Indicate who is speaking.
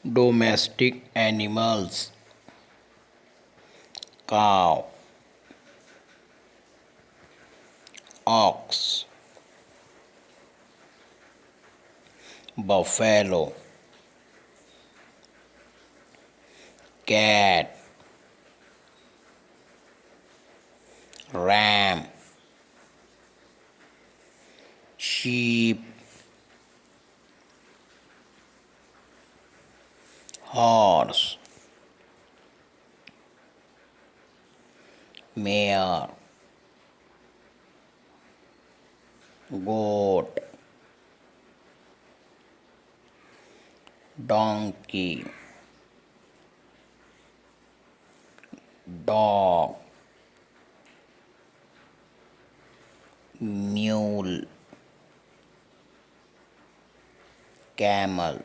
Speaker 1: Domestic animals: cow, ox, buffalo, cat, ram, sheep, horse, mare, goat, donkey, dog, mule, camel,